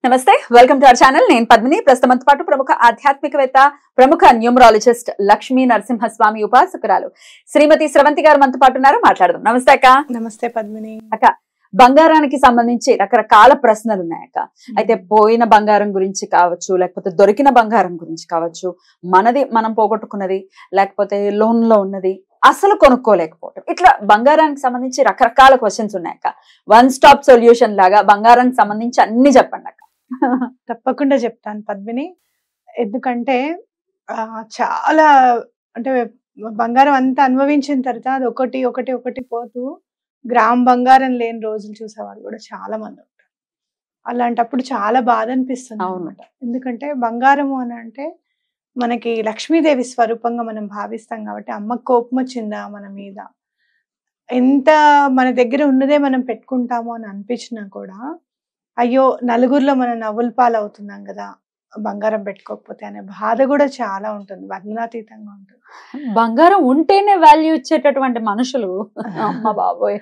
నమస్తే welcome to our channel నేను పద్మిని ప్రస్తుతంతో పాటు ప్రముఖ ఆధ్యాత్మికవేత్త ప్రముఖ న్యూమరాలజిస్ట్ లక్ష్మీ నరసింహస్వామి ఉపాసకురాలు శ్రీమతి స్రవంతి గారు మనతో పాటు ఉన్నారు మాట్లాడదాం. నమస్తే అక్క. నమస్తే పద్మిని. అక్క, బంగారానికి సంబంధించి రకరకాల ప్రశ్నలు ఉన్నాయి అక్క. అయితే పోయిన బంగారం గురించి కావచ్చు, లేకపోతే దొరికిన బంగారం గురించి కావచ్చు, మనది మనం పోగొట్టుకున్నది, లేకపోతే లోన్ లో ఉన్నది, అసలు కొనుక్కోలేకపోవటం, ఇట్లా బంగారానికి సంబంధించి రకరకాల క్వశ్చన్స్ ఉన్నాయి అక్క. వన్ స్టాప్ సొల్యూషన్ లాగా బంగారానికి సంబంధించి అన్ని చెప్పండి అక్క. తప్పకుండా చెప్తాను పద్మిని. ఎందుకంటే చాలా అంటే బంగారం అంతా అనుభవించిన తర్వాత అది ఒకటి ఒకటి ఒకటి పోతూ గ్రామ్ బంగారం లేని రోజులు చూసేవాళ్ళు కూడా చాలా మంది ఉంటారు. అలాంటప్పుడు చాలా బాధ అనిపిస్తుంది అనమాట. ఎందుకంటే బంగారము అని అంటే మనకి లక్ష్మీదేవి స్వరూపంగా మనం భావిస్తాం కాబట్టి అమ్మకు కోపం వచ్చిందా మన మీద, ఎంత మన దగ్గర ఉన్నదే మనం పెట్టుకుంటాము అని అనిపించినా కూడా అయ్యో నలుగురిలో మనం నవ్వుల పాలు అవుతున్నాం కదా బంగారం పెట్టుకోకపోతే అనే బాధ కూడా చాలా ఉంటుంది, వర్ణనాతీతంగా ఉంటుంది. బంగారం ఉంటేనే వాల్యూ ఇచ్చేటటువంటి మనుషులు అమ్మ బాబోయ్,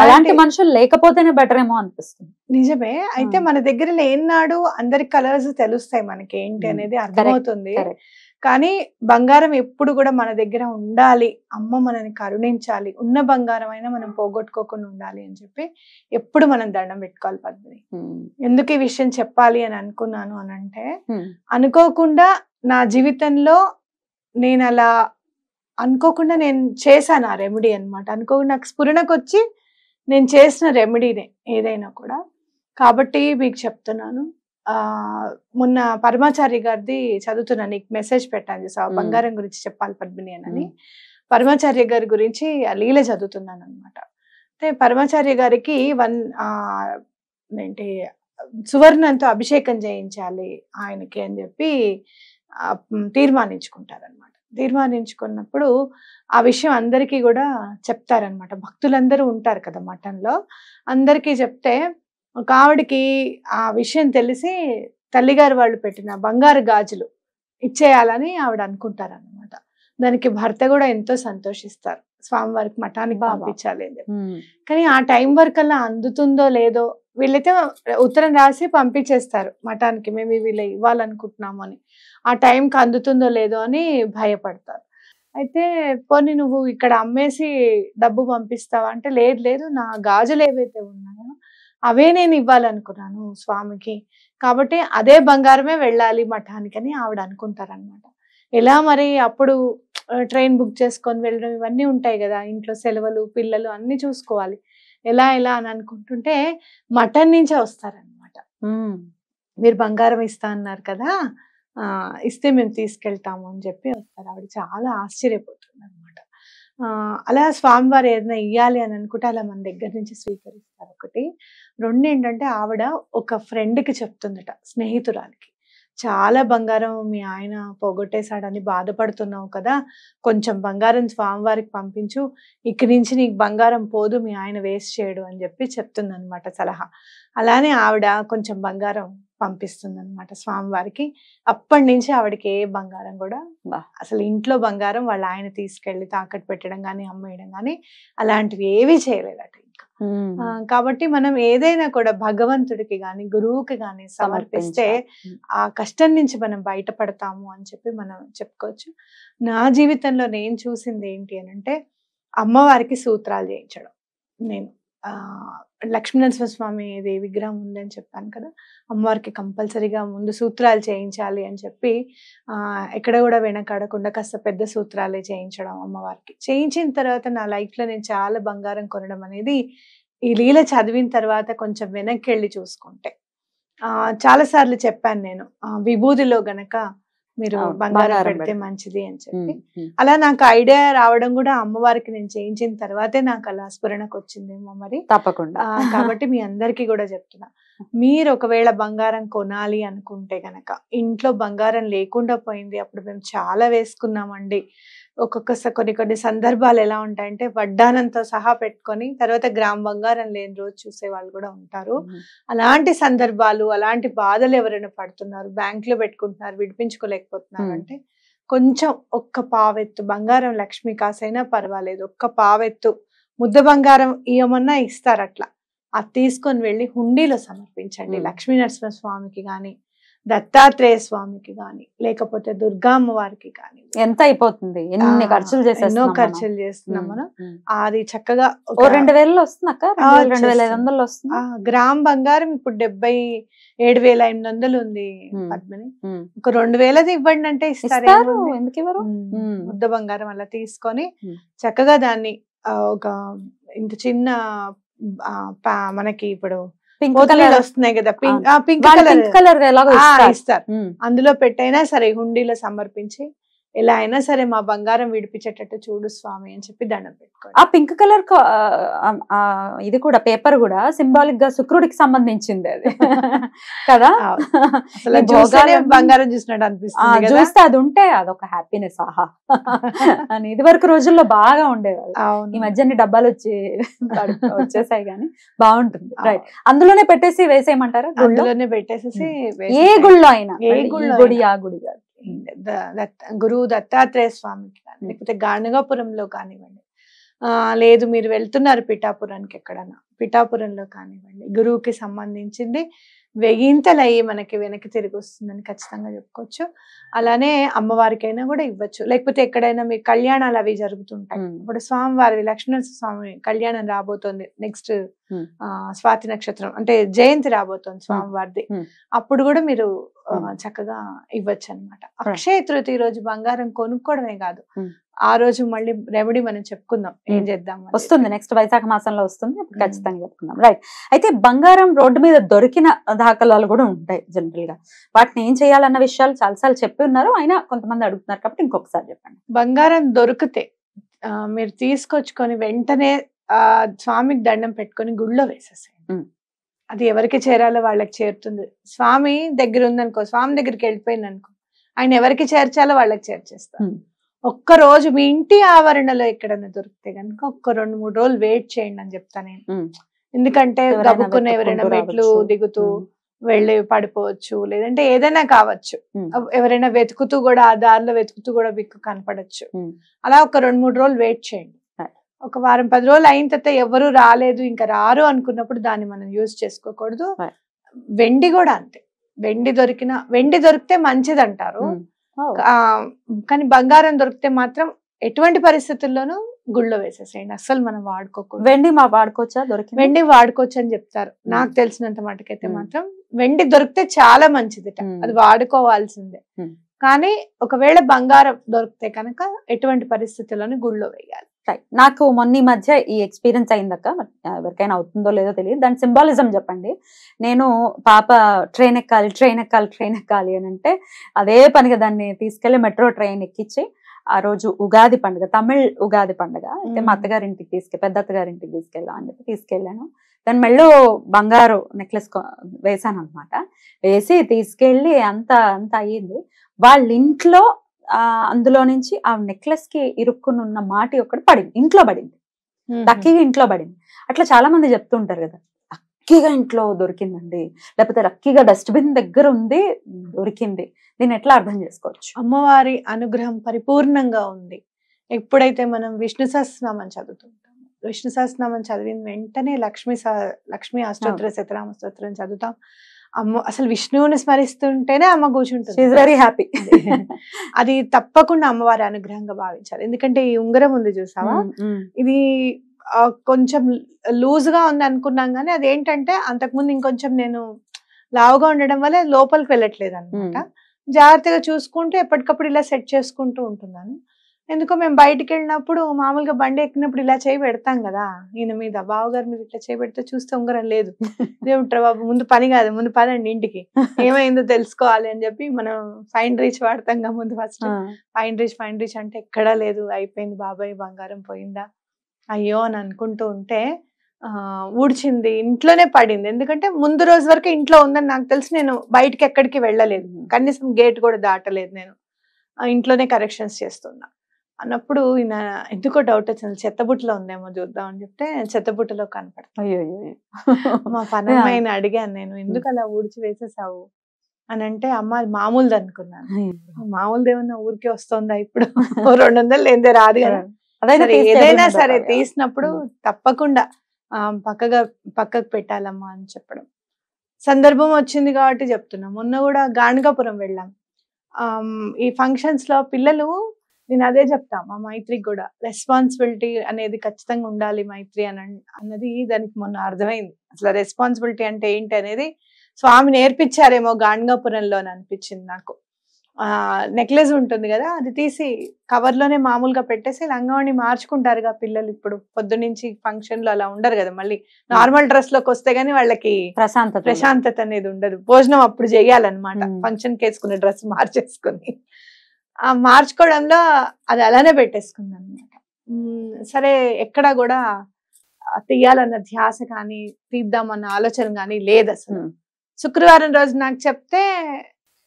అలాంటి మనుషులు లేకపోతేనే బెటర్ ఏమో అనిపిస్తుంది. నిజమే. అయితే మన దగ్గర లేనాడు అందరి కలర్స్ తెలుస్తాయి, మనకి ఏంటి అనేది అర్థమవుతుంది. కానీ బంగారం ఎప్పుడు కూడా మన దగ్గర ఉండాలి, అమ్మ మనని కరుణించాలి, ఉన్న బంగారం అయినా మనం పోగొట్టుకోకుండా ఉండాలి అని చెప్పి ఎప్పుడు మనం దండం పెట్టుకోవాలి పద్మిని. ఎందుకు ఈ విషయం చెప్పాలి అని అనుకున్నాను అని అంటే, అనుకోకుండా నా జీవితంలో నేను అలా అనుకోకుండా నేను చేశాను ఆ రెమెడీ అనమాట. అనుకోకుండా నాకు స్ఫురణకు వచ్చి నేను చేసిన రెమెడీనే ఏదైనా కూడా. కాబట్టి మీకు చెప్తున్నాను. మొన్న పరమాచారి గారిది చదువుతున్నా, నీకు మెసేజ్ పెట్టాను చూసావా బంగారం గురించి చెప్పాలి పద్మిని అని. పరమాచార్య గారి గురించి లీల చదువుతున్నాను అనమాట. అంటే పరమాచార్య గారికి ఏంటి సువర్ణంతో అభిషేకం చేయించాలి ఆయనకి అని చెప్పి తీర్మానించుకుంటారనమాట. తీర్మానించుకున్నప్పుడు ఆ విషయం అందరికీ కూడా చెప్తారనమాట. భక్తులందరూ ఉంటారు కదా మఠంలో, అందరికీ చెప్తే ఒక ఆవిడకి ఆ విషయం తెలిసి తల్లిగారు వాళ్ళు పెట్టిన బంగారు గాజులు ఇచ్చేయాలని ఆవిడ అనుకుంటారన్నమాట. దానికి భర్త కూడా ఎంతో సంతోషిస్తారు, స్వామివారికి మఠానికి పంపించాలి అని చెప్పి. కానీ ఆ టైం వరకు అలా అందుతుందో లేదో, వీళ్ళైతే ఉత్తరం రాసి పంపించేస్తారు మఠానికి, మేము వీళ్ళు ఇవ్వాలనుకుంటున్నాము అని. ఆ టైంకి అందుతుందో లేదో అని భయపడతారు. అయితే పోనీ నువ్వు ఇక్కడ అమ్మేసి డబ్బు పంపిస్తావా అంటే, లేదు లేదు, నా గాజులు ఏవైతే ఉన్నాయో అవే నేను ఇవ్వాలనుకున్నాను స్వామికి, కాబట్టి అదే బంగారమే వెళ్ళాలి మఠానికి అని ఆవిడ అనుకుంటారనమాట. ఎలా మరి అప్పుడు ట్రైన్ బుక్ చేసుకొని వెళ్ళడం ఇవన్నీ ఉంటాయి కదా, ఇంట్లో సెలవులు పిల్లలు అన్ని చూసుకోవాలి, ఎలా ఎలా అని అనుకుంటుంటే మఠం నుంచే వస్తారనమాట. మీరు బంగారం ఇస్తా అన్నారు కదా, ఇస్తే మేము తీసుకెళ్తాము అని చెప్పి వస్తారు. ఆవిడ చాలా ఆశ్చర్యపోతుంది అనమాట. అలా స్వామివారు ఏదైనా ఇయ్యాలి అని అనుకుంటే అలా మన దగ్గర నుంచి స్వీకరిస్తారు. ఒకటి. రెండు ఏంటంటే, ఆవిడ ఒక ఫ్రెండ్కి చెప్తుందట, స్నేహితురాలికి, చాలా బంగారం మీ ఆయన పోగొట్టేశాడని బాధపడుతున్నావు కదా, కొంచెం బంగారం స్వామివారికి పంపించు, ఇక్కడి నుంచి నీకు బంగారం పోదు, మీ ఆయన వేస్ట్ చేయడు అని చెప్పి చెప్తుంది అనమాట సలహా. అలానే ఆవిడ కొంచెం బంగారం పంపిస్తుంది అనమాట స్వామివారికి. అప్పటి నుంచి ఆవిడకి ఏ బంగారం కూడా అసలు ఇంట్లో బంగారం వాళ్ళ ఆయన తీసుకెళ్లి తాకట్టు పెట్టడం కానీ అమ్మేయడం కానీ అలాంటివి ఏవి చేయలేదట ఇంకా. కాబట్టి మనం ఏదైనా కూడా భగవంతుడికి గాని గురువుకి గాని సమర్పిస్తే ఆ కష్టం నుంచి మనం బయటపడతాము అని చెప్పి మనం చెప్పుకోవచ్చు. నా జీవితంలో నేను చూసింది ఏంటి అని అంటే, అమ్మవారికి సూత్రాలు చేయించడం. నేను లక్ష్మీనరసింహస్వామి విగ్రహం ఉందని చెప్పాను కదా, అమ్మవారికి కంపల్సరీగా ముందు సూత్రాలు చేయించాలి అని చెప్పి ఎక్కడ కూడా వెనకాడకుండా కాస్త పెద్ద సూత్రాలే చేయించడం అమ్మవారికి. చేయించిన తర్వాత నా లైఫ్లో నేను చాలా బంగారం కొనడం అనేది ఈ లీల చదివిన తర్వాత కొంచెం వెనక్కి వెళ్ళి చూసుకుంటే చాలాసార్లు చెప్పాను నేను, విభూదిలో గనక మీరు బంగారం పెడితే మంచిది అని చెప్పి. అలా నాకు ఐడియా రావడం కూడా అమ్మవారికి నేను చేయించిన తర్వాతే నాకు అలా స్ఫురణకు వచ్చిందేమో మరి, తప్పకుండా. కాబట్టి మీ అందరికీ కూడా చెప్తున్నా, మీరు ఒకవేళ బంగారం కొనాలి అనుకుంటే గనక, ఇంట్లో బంగారం లేకుండా పోయింది, అప్పుడు మేము చాలా వేసుకున్నామండి, కొన్ని కొన్ని సందర్భాలు ఎలా ఉంటాయంటే వడ్డానంతో సహా పెట్టుకొని తర్వాత గ్రామ్ బంగారం లేని రోజు చూసే వాళ్ళు కూడా ఉంటారు. అలాంటి సందర్భాలు, అలాంటి బాధలు ఎవరైనా పడుతున్నారు, బ్యాంక్ లో పెట్టుకుంటున్నారు, విడిపించుకోలేకపోతున్నారు అంటే కొంచెం ఒక్క పావెత్తు బంగారం, లక్ష్మీ కాసైనా పర్వాలేదు, ఒక్క పావెత్తు ముద్ద బంగారం ఇవ్వమన్నా ఇస్తారు. అట్లా అది తీసుకొని వెళ్ళి హుండీలో సమర్పించండి. మ్మ్. లక్ష్మీ నరసింహ స్వామికి కానీ, దత్తాత్రేయ స్వామికి కానీ, లేకపోతే దుర్గా అమ్మవారికి కానీ. ఎంత అయిపోతుంది, ఎన్ని ఖర్చులు ఎన్నో చేసేస్తున్నాం మనం. ఖర్చులు చేస్తున్నాం మనం. ఉమ్. అది చక్కగా ఓ ఒక 2000 వస్తుంది అక్క, 2500 వస్తుంది. గ్రామ్ బంగారం ఇప్పుడు 77,800 ఉంది ఉమ్. పద్మిని. ఉమ్. ఒక 2000 ఇవ్వండి అంటే ఇస్తారు, ఇస్తారు. ఎందుకు ఇవ్వరు? ఉమ్. ముద్ద బంగారం అలా తీసుకొని ఉమ్. చక్కగా దాన్ని ఒక ఇంత చిన్న మనకి ఇప్పుడు పింక్ పోతలీలు కలర్ వస్తున్నాయి కదా, పింక్ పింక్ కలర్ కలర్ ఎలాగో ఇస్తారు. ఇస్తారు. ఉమ్. అందులో పెట్టైనా సరే హుండీలో సమర్పించి, ఎలా అయినా సరే మా బంగారం విడిపించేటట్టు చూడు స్వామి అని చెప్పి దండం పెట్టుకోండి. ఆ పింక్ కలర్ ఇది కూడా పేపర్ కూడా సింబాలిక్ గా శుక్రుడికి సంబంధించింది అది కదా. అసలు ఈ చూస్తేనే భోగాలన్నీ- బంగారం చూసినట్టు అనిపిస్తుంది కదా. చూస్తే అది ఉంటే అదొక హ్యాపీనెస్ ఆహా అని ఇది వరకు రోజుల్లో బాగా ఉండేది. ఈ అవును. మధ్య డబ్బాలు వచ్చేసాయి కానీ బాగుంటుంది. రైట్, అవును. అందులోనే పెట్టేసి వేసేయమంటారా గుళ్ళో? అందులోనే పెట్టేసేసి ఏ వేసేసాయి. గుళ్ళో అయినా, ఏ ఈ గుళ్ళో గుడి ఆ గుడి కాదు. గురువు దత్తాత్రేయ స్వామికి కానీ, లేకపోతే గాణగాపురంలో కానివ్వండి, లేదు మీరు వెళ్తున్నారు పిఠాపురానికి ఎక్కడన్నా, పిఠాపురంలో కానివ్వండి, గురువుకి సంబంధించింది వెయ్యింతలయ్యి మనకి వెనక్కి తిరిగి వస్తుందని ఖచ్చితంగా చెప్పుకోవచ్చు. అలానే అమ్మవారికైనా కూడా ఇవ్వచ్చు. లేకపోతే ఎక్కడైనా మీ కళ్యాణాలు అవి జరుగుతుంటాయి. ఇప్పుడు స్వామివారి లక్ష్మీనరసింహ స్వామి కళ్యాణం రాబోతోంది నెక్స్ట్ స్వాతి నక్షత్రం, అంటే జయంతి రాబోతోంది స్వామివారిది. అప్పుడు కూడా మీరు చక్కగా ఇవ్వచ్చు అనమాట. అక్షయ తృతీయ రోజు బంగారం కొనుక్కోవడమే కాదు, ఆ రోజు మళ్ళీ రెమెడీ మనం చెప్పుకుందాం ఏం చేద్దాం. వస్తుంది నెక్స్ట్ వైశాఖ మాసంలో వస్తుంది, ఖచ్చితంగా చెప్పుకుందాం. రైట్, అయితే బంగారం రోడ్డు మీద దొరికిన దాఖలాలు కూడా ఉంటాయి జనరల్ గా. వాటిని ఏం చేయాలన్న విషయాలు చాలాసార్లు చెప్పి ఉన్నారు, అయినా కొంతమంది అడుగుతున్నారు కాబట్టి ఇంకొకసారి చెప్పండి. బంగారం దొరికితే మీరు తీసుకొచ్చుకొని వెంటనే స్వామికి దండం పెట్టుకొని గుళ్ళో వేసేసేయండి. అది ఎవరికి చేరాలో వాళ్ళకి చేరుతుంది. స్వామి దగ్గర ఉందనుకో, స్వామి దగ్గరికి వెళ్ళిపోయింది అనుకో, ఆయన ఎవరికి చేర్చాలో వాళ్ళకి చేర్చేస్తారు. ఒక్క రోజు మీ ఇంటి ఆవరణలో ఎక్కడన్నా దొరికితే కనుక ఒక్క 2-3 రోజులు వెయిట్ చేయండి అని చెప్తా నేను. ఎందుకంటే గబుక్కున్న ఎవరైనా మెట్లు దిగుతూ వెళ్ళి పడిపోవచ్చు, లేదంటే ఏదైనా కావచ్చు. ఎవరైనా వెతుకుతూ కూడా ఆ దారిలో వెతుకుతూ కూడా మీకు కనపడచ్చు. అలా ఒక 2-3 రోజులు వెయిట్ చేయండి. ఒక 1-10 రోజులు అయిన తర్వాత ఎవరు రాలేదు, ఇంకా రారు అనుకున్నప్పుడు దాన్ని మనం యూజ్ చేసుకోకూడదు. వెండి కూడా అంతే, వెండి దొరికితే మంచిది అంటారు, కానీ బంగారం దొరికితే మాత్రం ఎటువంటి పరిస్థితుల్లోనూ గుళ్ళో వేసేసేయండి, అస్సలు మనం వాడుకోకూడదు. వెండి వాడుకోవచ్చా? వెండి వాడుకోవచ్చు అని చెప్తారు. నాకు తెలిసినంత మటుకైతే మాత్రం వెండి దొరికితే చాలా మంచిది, అది వాడుకోవాల్సిందే. కానీ ఒకవేళ బంగారం దొరికితే కనుక ఎటువంటి పరిస్థితుల్లోనూ గుళ్ళో వేయాలి. నాకు మొన్న ఈ మధ్య ఈ ఎక్స్పీరియన్స్ అయిందక్క, ఎవరికైనా అవుతుందో లేదో తెలియదు, దాని సింబాలిజం చెప్పండి. నేను పాప ట్రైన్ ఎక్కాలి అని అంటే అదే పనిగా దాన్ని తీసుకెళ్లి మెట్రో ట్రైన్ ఎక్కించి ఆ రోజు ఉగాది పండుగ, తమిళ్ ఉగాది పండుగ అయితే మా అత్తగారింటికి పెద్ద అత్తగారింటికి తీసుకెళ్ళాం అని చెప్పి తీసుకెళ్ళాను. దాని మెళ్ళో బంగారు నెక్లెస్ వేసాను అనమాట. వేసి తీసుకెళ్ళి అంత అయ్యింది. వాళ్ళ ఇంట్లో అందులో నుంచి ఆ నెక్లెస్ కి ఇరుక్కుని ఉన్న మాటి ఒకటి పడింది, ఇంట్లో పడింది, లక్కీగా ఇంట్లో పడింది. అట్లా చాలా మంది చెప్తుంటారు కదా, లక్కీగా ఇంట్లో దొరికిందండి, లేకపోతే లక్కీగా డస్ట్బిన్ దగ్గర ఉంది దొరికింది. దీన్ని ఎట్లా అర్థం చేసుకోవచ్చు? అమ్మవారి అనుగ్రహం పరిపూర్ణంగా ఉంది. ఎప్పుడైతే మనం విష్ణు సహస్రనామం చదువుతుంటాం, విష్ణు సహస్రనామం చదివిన వెంటనే లక్ష్మీ అష్టోత్తర శతనామ స్తోత్రం చదువుతాం. అమ్మ అసలు విష్ణువుని స్మరిస్తుంటేనే అమ్మ కూర్చుంటుంది, వెరీ హ్యాపీ. అది తప్పకుండా అమ్మవారి అనుగ్రహంగా భావించాలి. ఎందుకంటే ఈ ఉంగరం ఉంది చూసావా, ఇది కొంచెం లూజ్ గా ఉంది అనుకున్నాం, కానీ అదేంటంటే అంతకుముందు ఇంకొంచెం నేను లావుగా ఉండడం వల్ల లోపలికి వెళ్ళట్లేదు అనమాట. జాగ్రత్తగా చూసుకుంటూ ఎప్పటికప్పుడు ఇలా సెట్ చేసుకుంటూ ఉంటున్నాను. ఎందుకో మేము బయటికి వెళ్ళినప్పుడు మామూలుగా బండి ఎక్కినప్పుడు ఇలా చేయి పెడతాం కదా, ఈయన మీద బావగారి మీద ఇట్లా చేయి పెడితే చూస్తే ఉంగరం లేదు. దేవుట్రా బాబు, ముందు పని కాదు, ముందు పదండి ఇంటికి, ఏమైందో తెలుసుకోవాలి అని చెప్పి మనం ఫైన్ రీచ్ వాడతాం కదా ముందు. ఫస్ట్ ఫైన్ రీచ్ అంటే ఎక్కడా లేదు, అయిపోయింది బాబాయ్, బంగారం పోయిందా అయ్యో అని అనుకుంటూ ఉంటే ఊడ్చింది, ఇంట్లోనే పడింది. ఎందుకంటే ముందు రోజు వరకు ఇంట్లో ఉందని నాకు తెలిసి నేను బయటికి ఎక్కడికి వెళ్ళలేదు, కనీసం గేట్ కూడా దాటలేదు, నేను ఇంట్లోనే కరెక్షన్స్ చేస్తున్నా అన్నప్పుడు ఈయన ఎందుకో డౌట్ వచ్చింది, చెత్తబుట్టలో ఉందేమో చూద్దాం అని చెప్తే చెత్తబుట్టలో కనపడతాయి. మా పనమ్మాయిని అడిగాను నేను, ఎందుకు అలా ఊడ్చి వేసేసావు అని అంటే, అమ్మ అది మామూలుది అనుకున్నాను. మామూలుదేమన్నా ఊరికే వస్తుందా, ఇప్పుడు 200 లేదే రాదు కదా, ఏదైనా సరే తీసినప్పుడు తప్పకుండా పక్కకు పెట్టాలమ్మా అని చెప్పడం. సందర్భం వచ్చింది కాబట్టి చెప్తున్నా. మొన్న కూడా గాణగాపురం వెళ్ళాం. ఈ ఫంక్షన్స్ లో పిల్లలు, నేను అదే చెప్తా మా మైత్రికి కూడా, రెస్పాన్సిబిలిటీ అనేది ఖచ్చితంగా ఉండాలి మైత్రి అన్నది దానికి మొన్న అర్థమైంది. అసలు రెస్పాన్సిబిలిటీ అంటే ఏంటి అనేది స్వామి నేర్పించారేమో గాణగాపురంలో అని అనిపించింది నాకు. నెక్లెస్ ఉంటుంది కదా, అది తీసి కవర్లోనే మామూలుగా పెట్టేసి లంగావణి మార్చుకుంటారుగా పిల్లలు. ఇప్పుడు పొద్దునుంచి ఫంక్షన్ లో అలా ఉండరు కదా, మళ్ళీ నార్మల్ డ్రెస్ లోకి వస్తే గానీ వాళ్ళకి ప్రశాంతత అనేది ఉండదు. భోజనం అప్పుడు చెయ్యాలన్నమాట, ఫంక్షన్ కి వేసుకున్న డ్రెస్ మార్చేసుకుని. ఆ మార్చుకోవడంలో అది అలానే పెట్టేసుకుంది అనమాట. సరే, ఎక్కడ కూడా తీయాలన్న ధ్యాస కానీ తీద్దామన్న ఆలోచన కానీ లేదు అసలు. శుక్రవారం రోజు నాకు చెప్తే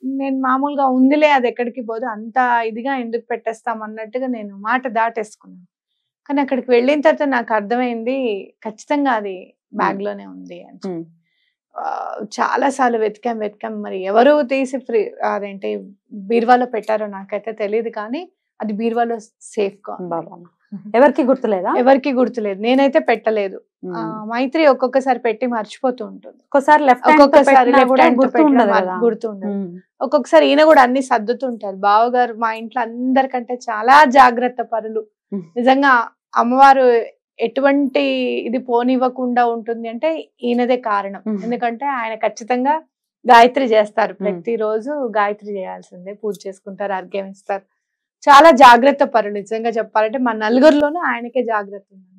నేను మామూలుగా ఉందిలే, అది ఎక్కడికి పోదు, అంత ఇదిగా ఎందుకు పెట్టేస్తాం అన్నట్టుగా నేను మాట దాటేసుకున్నాను. కానీ అక్కడికి వెళ్ళిన తర్వాత నాకు అర్థమైంది ఖచ్చితంగా అది బ్యాగ్ లోనే ఉంది అని. చాలా సార్లు వెతికాం, మరి ఎవరు తీసి అదేంటి బీరువాలో పెట్టారో నాకైతే తెలియదు, కానీ అది బీరువాలో సేఫ్ గా. ఎవరికి గుర్తులేదా? ఎవరికి గుర్తులేదు, నేనైతే పెట్టలేదు. మైత్రి ఒక్కొక్కసారి పెట్టి మర్చిపోతూ ఉంటుంది. ఒక్కొక్కసారి గుర్తుండదు. ఒక్కొక్కసారి ఈయన కూడా అన్ని సర్దుతుంటారు. బావగారు మా ఇంట్లో అందరికంటే చాలా జాగ్రత్త పరులు. నిజంగా అమ్మవారు ఎటువంటి ఇది పోనివ్వకుండా ఉంటుంది అంటే ఈయనదే కారణం. ఎందుకంటే ఆయన ఖచ్చితంగా గాయత్రి చేస్తారు, ప్రతిరోజు గాయత్రి చేయాల్సిందే, పూజ చేసుకుంటారు, అర్ఘ్యం ఇస్తారు. చాలా జాగ్రత్త పరులు నిజంగా చెప్పాలంటే. మా నలుగురిలోనూ ఆయనకే జాగ్రత్త ఉందన్నమాట.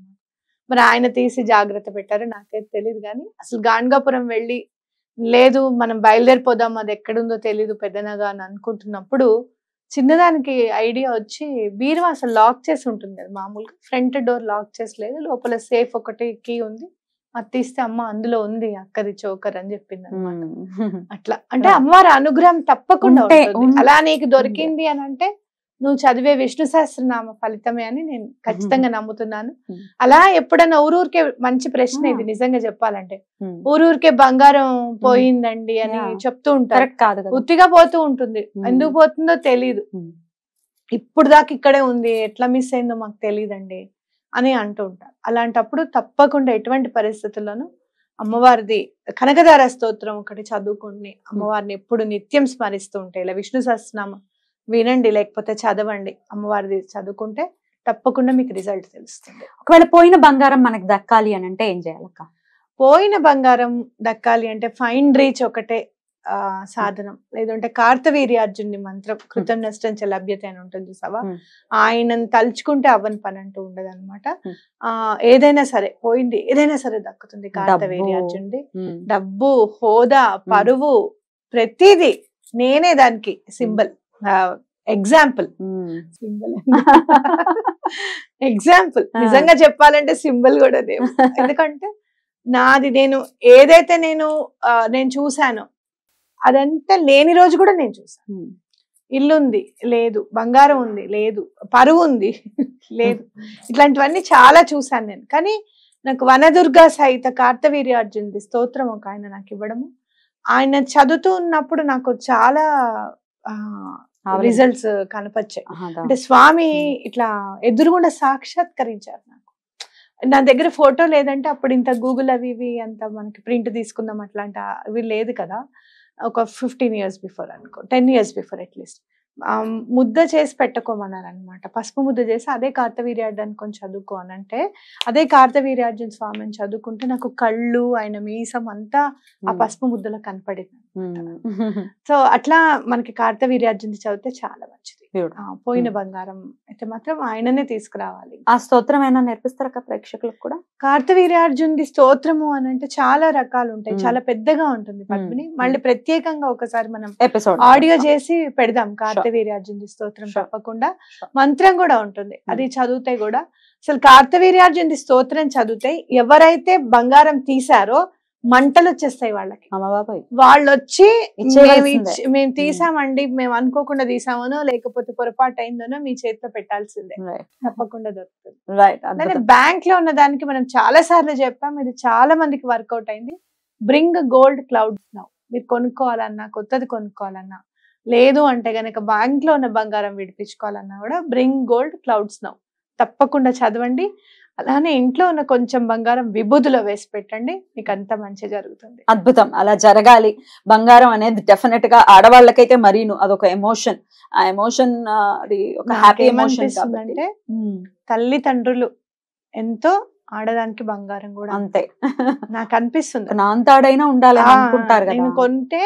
మరి ఆయన తీసి జాగ్రత్త పెట్టారు నాకైతే తెలియదు. కానీ అసలు గాణగాపురం వెళ్ళి లేదు మనం బయలుదేరిపోదాం, అది ఎక్కడుందో తెలీదు పెద్దనగా అని అనుకుంటున్నప్పుడు చిన్నదానికి ఐడియా వచ్చి, బీరువా అసలు లాక్ చేసి ఉంటుంది కదా మామూలుగా, ఫ్రంట్ డోర్ లాక్ చేసి లేదు, లోపల సేఫ్ ఒకటి కీ ఉంది, అది తీస్తే అమ్మ అందులో ఉంది అక్కది చోకర్ అని చెప్పింది అనమాట. అట్లా అంటే అమ్మవారి అనుగ్రహం తప్పకుండా ఉంటుంది. అలా నీకు దొరికింది అని అంటే నువ్వు చదివే విష్ణు సహస్రనామ ఫలితమే అని నేను ఖచ్చితంగా నమ్ముతున్నాను. అలా ఎప్పుడన్నా ఊరూరికే, మంచి ప్రశ్న ఇది నిజంగా చెప్పాలంటే, ఊరూరికే బంగారం పోయిందండి అని చెప్తూ ఉంటారు. ఉత్తిగా పోతూ ఉంటుంది, ఎందుకు పోతుందో తెలీదు, ఇప్పుడు దాకా ఇక్కడే ఉంది, ఎట్లా మిస్ అయిందో మాకు తెలియదండి అని అంటూ ఉంటారు. అలాంటప్పుడు తప్పకుండా ఎటువంటి పరిస్థితుల్లోనూ అమ్మవారిది కనకదార స్తోత్రం ఒకటి చదువుకుని అమ్మవారిని ఎప్పుడు నిత్యం స్మరిస్తూ ఉంటే, ఇలా విష్ణు సహస్రనామం వినండి, లేకపోతే చదవండి, అమ్మవారిది చదువుకుంటే తప్పకుండా మీకు రిజల్ట్ తెలుస్తుంది. ఒకవేళ పోయిన బంగారం మనకు దక్కాలి అని అంటే ఏం చేయాలక్క? పోయిన బంగారం దక్కాలి అంటే ఫైన్ రీచ్ ఒకటే సాధనం. లేదంటే కార్తవీర్యార్జునుడి మంత్రం, కృతం నష్టం చ లభ్యత అని ఉంటుంది చూసావా, ఆయనను తలుచుకుంటే అవ్వని పని అంటూ ఉండదు అనమాట. ఏదైనా సరే పోయింది, ఏదైనా సరే దక్కుతుంది కార్తవీర్యార్జునుడి. డబ్బు, హోదా, పరువు, ప్రతిదీ. నేనే దానికి సింబల్, ఎగ్జాంపుల్. నిజంగా చెప్పాలంటే సింబల్ కూడా దేవు. ఎందుకంటే నాది, నేను ఏదైతే నేను చూసానో అదంతా లేని రోజు కూడా నేను చూసాను. ఇల్లుంది లేదు, బంగారం ఉంది లేదు, పరువు ఉంది లేదు, ఇట్లాంటివన్నీ చాలా చూసాను నేను. కానీ నాకు వనదుర్గా సహిత కార్తవీర్యార్జునుడి స్తోత్రం ఒక ఆయన నాకు ఇవ్వడము, ఆయన చదువుతూ ఉన్నప్పుడు నాకు చాలా రిజల్ట్స్ కనపచ్చాయి. అంటే స్వామి ఇట్లా ఎదురుగుండా సాక్షాత్కరించారు నాకు. నా దగ్గర ఫోటో లేదంటే అప్పుడు ఇంత గూగుల్ అవి ఇవి అంత మనకి ప్రింట్ తీసుకుందాం అట్లాంటి అవి లేదు కదా. ఒక 15 years బిఫోర్ అనుకో, 10 years బిఫోర్ అట్లీస్ట్ ముద్ద చేసి పెట్టుకోమన్నారు అనమాట. పసుపు ముద్ద చేసి అదే కార్తవీర్యార్జును కొంచెం చదువుకో అని అంటే, అదే కార్తవీర్యార్జున స్వామిని చదువుకుంటే నాకు కళ్ళు, ఆయన మీసం అంతా ఆ పసుపు ముద్దలో కనపడింది. సో అట్లా మనకి కార్తవీర్యార్జుని చదివితే చాలా మంచిది. పోయిన బంగారం అయితే మాత్రం ఆయననే తీసుకురావాలి. ఆ స్తోత్రం అయినా నేర్పిస్తారా ప్రేక్షకులకు కూడా? కార్తవీర్యార్జునుడి స్తోత్రము అని అంటే చాలా రకాలు ఉంటాయి, చాలా పెద్దగా ఉంటుంది పద్మిని. మళ్ళీ ప్రత్యేకంగా ఒకసారి మనం ఎపిసోడ్ ఆడియో చేసి పెడదాం కార్తవీర్యార్జునుడి స్తోత్రం. తప్పకుండా మంత్రం కూడా ఉంటుంది, అది చదివితే కూడా అసలు కార్తవీర్యార్జునుడి స్తోత్రం చదివితే ఎవరైతే బంగారం తీసారో మంటలు వచ్చేస్తాయి వాళ్ళకి. వాళ్ళు వచ్చి మేము తీసామండి, మేము అనుకోకుండా తీసామనో లేకపోతే పొరపాటు అయిందనో మీ చేతిలో పెట్టాల్సిందే, తప్పకుండా దొరుకుతుంది. బ్యాంక్ లో ఉన్న దానికి మనం చాలా సార్లు చెప్పాం, ఇది చాలా మందికి వర్కౌట్ అయింది. Bring gold clouds now. మీరు కొనుక్కోవాలన్నా, కొత్తది కొనుక్కోవాలన్నా, లేదు అంటే గనక బ్యాంక్ లో ఉన్న బంగారం విడిపించుకోవాలన్నా కూడా బ్రింగ్ గోల్డ్ క్లౌడ్స్ నౌ తప్పకుండా చదవండి. అలానే ఇంట్లో ఉన్న కొంచెం బంగారం విభూతిలో వేసి పెట్టండి, మీకు అంత మంచి జరుగుతుంది. అద్భుతం, అలా జరగాలి. బంగారం అనేది డెఫినెట్ గా ఆడవాళ్ళకైతే మరీను అదొక ఎమోషన్. ఆ ఎమోషన్ అది ఒక హ్యాపీ ఎమోషన్ కాబట్టి నాకేమనిపిస్తుందంటే తల్లిదండ్రులు ఎంతో ఆడదానికి బంగారం కూడా అంతే. నాకు అనిపిస్తుంది. నా అంతాడైనా ఉండాలని అనుకుంటారు నేను కదా. కొంటే